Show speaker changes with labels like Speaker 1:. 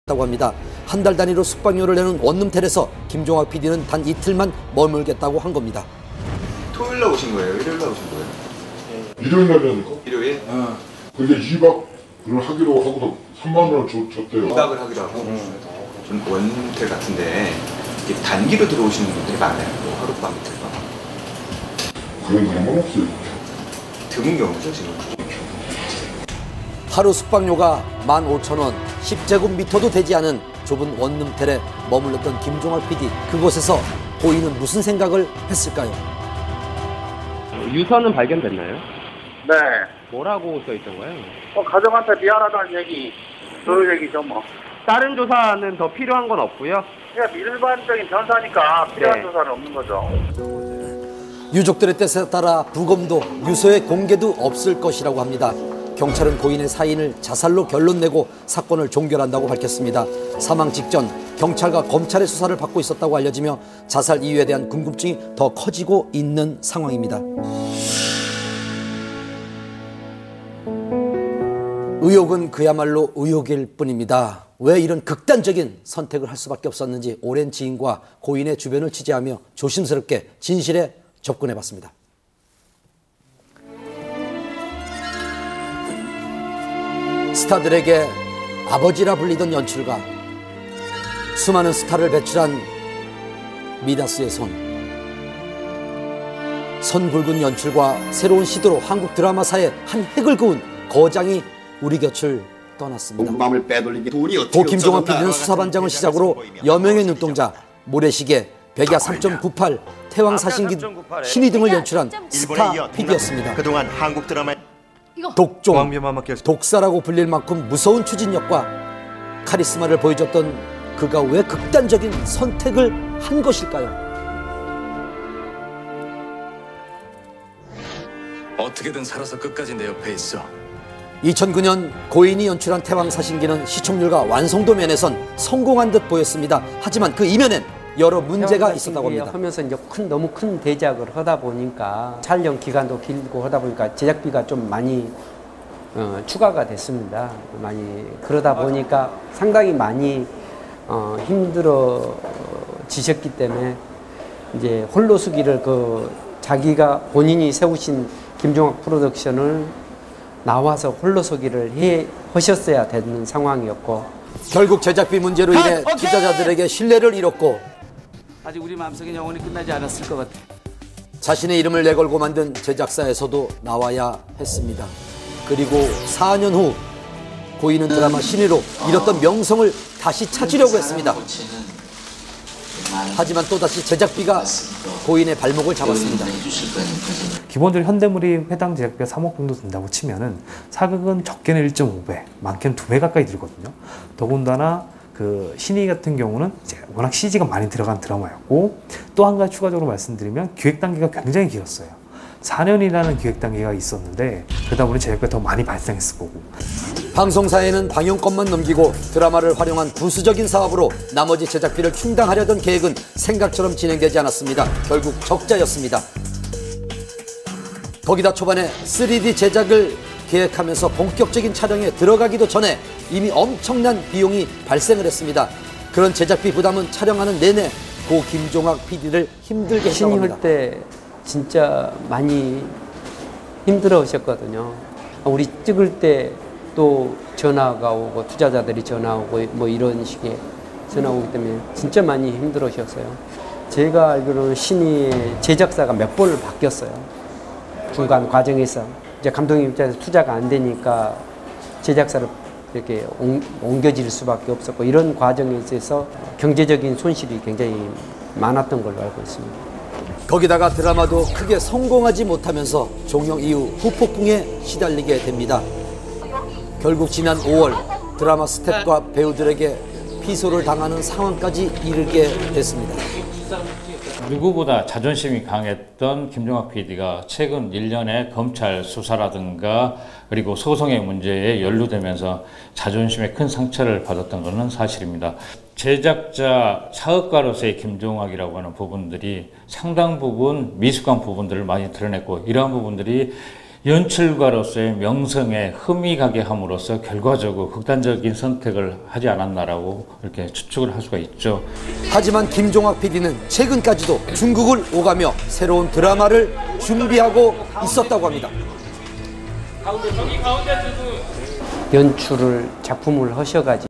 Speaker 1: 다고 합니다. 한 달 단위로 숙박료를 내는 원룸텔에서 김종학 PD는 단 이틀만 머물겠다고 한 겁니다.
Speaker 2: 토요일 날 오신 거예요? 일요일 날 오신 거예요?
Speaker 3: 일요일 날이니까.
Speaker 2: 일요일?
Speaker 3: 근데 2박을 하기로 하고서 3만 원을 줬대요.
Speaker 2: 2박을 하기로 하고 좀 원룸텔 같은데 이게 단기로 들어오시는 분들이 많아요. 뭐 하룻밤 이틀밤.
Speaker 3: 그런 경우는 없어요.
Speaker 2: 드문 경우죠 지금.
Speaker 1: 하루 숙박료가 15,000원, 10제곱미터도 되지 않은 좁은 원룸텔에 머물렀던 김종학 PD. 그곳에서 고인은 무슨 생각을 했을까요?
Speaker 4: 유서는 발견됐나요?
Speaker 5: 네.
Speaker 4: 뭐라고 써있던가요?
Speaker 5: 가족한테 미안하다는 얘기, 그 얘기죠 뭐.
Speaker 4: 다른 조사는 더 필요한 건 없고요.
Speaker 5: 그냥 일반적인 변사니까 필요한
Speaker 4: 네.
Speaker 5: 조사는 없는 거죠.
Speaker 1: 유족들의 뜻에 따라 부검도 유서의 공개도 없을 것이라고 합니다. 경찰은 고인의 사인을 자살로 결론 내고 사건을 종결한다고 밝혔습니다. 사망 직전 경찰과 검찰의 수사를 받고 있었다고 알려지며 자살 이유에 대한 궁금증이 더 커지고 있는 상황입니다. 의혹은 그야말로 의혹일 뿐입니다. 왜 이런 극단적인 선택을 할 수밖에 없었는지 오랜 지인과 고인의 주변을 취재하며 조심스럽게 진실에 접근해봤습니다. 스타들에게 아버지라 불리던 연출가, 수많은 스타를 배출한 미다스의 손 굵은 연출과 새로운 시도로 한국 드라마사의 한 획을 그은 거장이 우리 곁을 떠났습니다. 고 김종학 PD는 수사반장을 시작으로 여명의 눈동자, 모래시계, 백야 3.98, 태왕사신기, 신이 등을 연출한 스타 PD였습니다.
Speaker 6: 그동안 한국 드라마
Speaker 1: 독종, 독사라고 불릴 만큼 무서운 추진력과 카리스마를 보여줬던 그가 왜 극단적인 선택을 한 것일까요?
Speaker 7: 어떻게든 살아서 끝까지 내 옆에 있어.
Speaker 1: 2009년 고인이 연출한 태왕사신기는 시청률과 완성도 면에선 성공한 듯 보였습니다. 하지만 그 이면엔 여러 문제가 있었다고 합니다.
Speaker 8: 하면서 이제 너무 큰 대작을 하다 보니까 촬영 기간도 길고 하다 보니까 제작비가 좀 많이 추가가 됐습니다. 많이 그러다 보니까 상당히 많이 힘들어지셨기 때문에 이제 홀로서기를 자기가 본인이 세우신 김종학 프로덕션을 나와서 홀로서기를 하셨어야 되는 상황이었고,
Speaker 1: 결국 제작비 문제로 인해 투자자들에게 신뢰를 잃었고
Speaker 9: 아직 우리 마음속에 영원히 끝나지 않았을 것 같아.
Speaker 1: 자신의 이름을 내걸고 만든 제작사에서도 나와야 했습니다. 그리고 4년 후 고인은 드라마 신의로 잃었던 명성을 다시 찾으려고 했습니다. 하지만 또다시 제작비가 고인의 발목을 잡았습니다.
Speaker 10: 기본적으로 현대물이 해당 제작비가 3억 정도 든다고 치면은 사극은 적게는 1.5배, 많게는 2배 가까이 들거든요. 더군다나 그 신의 같은 경우는 워낙 CG가 많이 들어간 드라마였고, 또 한 가지 추가적으로 말씀드리면 기획 단계가 굉장히 길었어요. 4년이라는 기획 단계가 있었는데 그러다 보니 제작비가 더 많이 발생했을 거고.
Speaker 1: 방송사에는 방영권만 넘기고 드라마를 활용한 부수적인 사업으로 나머지 제작비를 충당하려던 계획은 생각처럼 진행되지 않았습니다. 결국 적자였습니다. 거기다 초반에 3D 제작을 계획하면서 본격적인 촬영에 들어가기도 전에 이미 엄청난 비용이 발생을 했습니다. 그런 제작비 부담은 촬영하는 내내 고 김종학 PD를 힘들게 했다고 합니다.
Speaker 8: 신이 할 때 진짜 많이 힘들어 하셨거든요. 우리 찍을 때 또 전화가 오고 투자자들이 전화 오고 뭐 이런 식의 전화 오기 때문에 진짜 많이 힘들어 하셨어요. 제가 알기로는 신이 제작사가 몇 번을 바뀌었어요. 중간 과정에서 이제 감독님 입장에서 투자가 안 되니까 제작사를 이렇게 옮겨질 수밖에 없었고, 이런 과정에 있어서 경제적인 손실이 굉장히 많았던 걸로 알고 있습니다.
Speaker 1: 거기다가 드라마도 크게 성공하지 못하면서 종영 이후 후폭풍에 시달리게 됩니다. 결국 지난 5월 드라마 스태프와 배우들에게 피소를 당하는 상황까지 이르게 됐습니다.
Speaker 11: 누구보다 자존심이 강했던 김종학 PD가 최근 1년의 검찰 수사라든가 그리고 소송의 문제에 연루되면서 자존심에 큰 상처를 받았던 것은 사실입니다. 제작자, 사업가로서의 김종학이라고 하는 부분들이 상당 부분 미숙한 부분들을 많이 드러냈고, 이러한 부분들이 연출가로서의 명성에 흠이 가게 함으로써 결과적으로 극단적인 선택을 하지 않았나라고 이렇게 추측을 할 수가 있죠.
Speaker 1: 하지만 김종학 PD는 최근까지도 중국을 오가며 새로운 드라마를 준비하고 있었다고 합니다.
Speaker 8: 연출을 작품을 하셔가지고